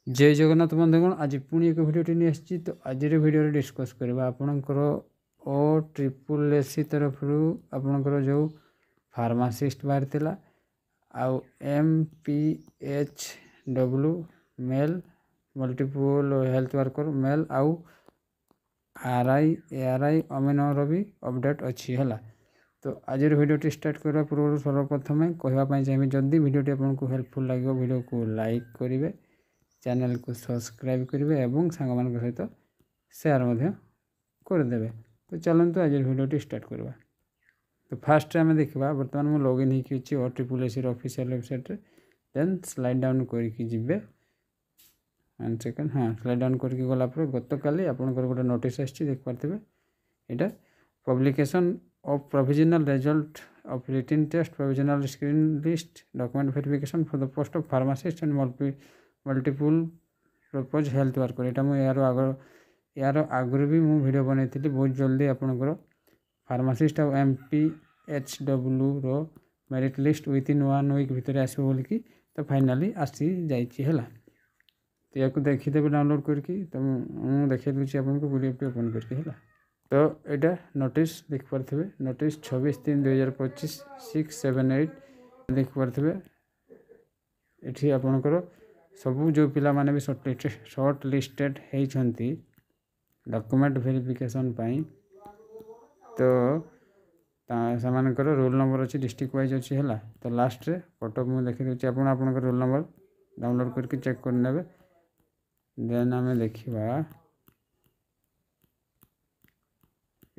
जय जगन्नाथ बंधुगण आज पुणी एक भिडियोटी नहीं आसी तो आज भिडियो डिस्कस करवा आपणकर OSSC तरफ आपणकर जो फार्मासिस्ट बाहरी आउ MPHW male multiple health worker male आउ RI ARI अमीनर भी अपडेट अच्छी है। तो आज भिडियोटी स्टार्ट करने पूर्व सर्वप्रथम कहवाई चाहिए जदि भिडियोटी आपको हेल्पफुल लगे भिडियो को लाइक करेंगे, चैनल को सब्सक्राइब करेंगे और सांग मान सहित सेयार करदे। तो चलते आज भिडियोटी स्टार्ट करवा। तो फास्ट आम देखा बर्तमान मुझे लॉगिन होती OSSC official website then slide down करके जिबे 1 सेकेंड हाँ स्लाइड डाउन करके गलापर गत काली आपंकर गोटे नोटिस आसी देख पारे यहाँ publication of provisional result of written test provisional screen list document verification for the post of pharmacist and multiple purpose health worker. यहाँ मुझे यार आगुरी भी मुझे वीडियो बनई बहुत जल्दी आपंकर फार्मासिस्ट और MPHW रो मेरिट लिस्ट विथिन 1 वीक भितर आसो बोलिकी तो फाइनाली आसी जाइए। तो या देखीदे डाउनलोड करके तो मुझे देखा दूसरी आपको PDF ओपन करके है। तो यहाँ नोटिस देख पारे नोटिस 26/3/2025 678 देख पारे ये आपणकर सबू जो पिला माने भी शॉर्ट लिस्टेड होती डॉक्यूमेंट वेरिफिकेशन पाई। तो सेमानकर रोल नंबर अच्छी डिस्ट्रिक्ट वाइज अच्छी है। तो लास्ट रे कटअप मुझे देखी दूसरी आपंकर रोल नंबर डाउनलोड करके चेक करने देन आम देखा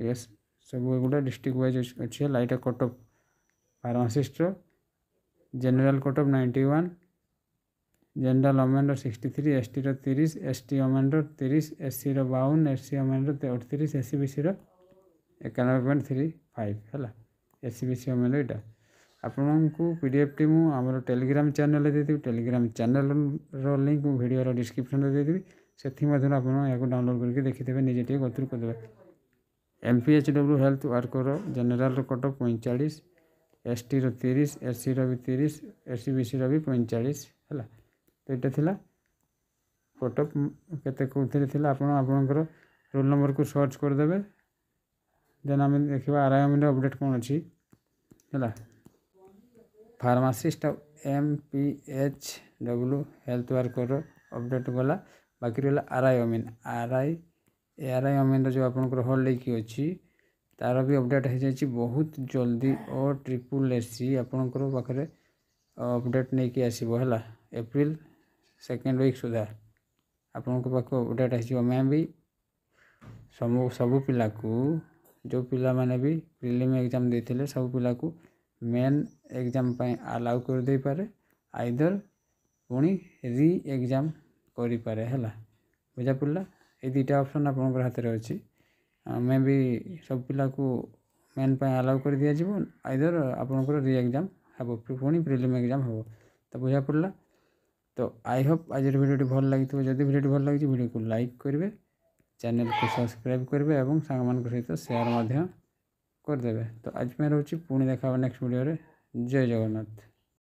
यस सब गुड़ा डिस्ट्रिक्ट वाइज अच्छी है। यहाँ cutoff pharmacist general cutoff 91 general अमेंडर 63 ST 30 ST अमेंडर 30 SC 52 SC अमेंडर 38 SCBC 91.35 है। SCBC अमेंडर यहाँ आपन को PDF टी मुझे आम टेलीग्राम चैनल देदेवी Telegram channel link video description देदेवी से आप डाउनलोड करके देखीदे निजे टे गथुर करदे। MPHW health worker general cutoff 45 ST 30 SC भी 30 SCBC भी 45 है। तो यहाँ थिला कटअप केते कोथरे थिला आपणकर रोल नंबर को सर्च करदे देन आम देखा RI अपडेट कौन अच्छी है। Pharmacist MPHW health worker update गला बाकी रहा RI ARI अमीन जो आपंकर हल लेकी अच्छी तार भी अपडेट हो जाए बहुत जल्दी OSSC आपंकर पाखे अपडेट नहीं कि आसो है April 2nd वीक सुधा आपण पाक अपडेट हो। मैं भी सबू पिला को जो पिला माने भी प्रिलिम एग्जाम देते सब पिला को मेन एग्जाम अलाउ कर दे पारे आइदर पुणी री एग्जाम करि पारे है बुझा पड़ा। ये दुटा ऑप्शन आपंकर हाथ में अच्छी मैं भी सब पिला को मेन अलाउ कर दिया जीवो आइदर आपंकर री एग्जाम हम पुणी प्रिलिम एग्जाम हम। तो बुझा पड़ा। तो आई होप आज वीडियो भल लगी जदि वीडियो भल लगी वीडियो को लाइक करेंगे, चैनल को सब्सक्राइब करेंगे और सांग मान सहित सेयार करदे। तो आज मैं रोचे पुणी देखा नेक्स्ट वीडियो रे। जय जगन्नाथ।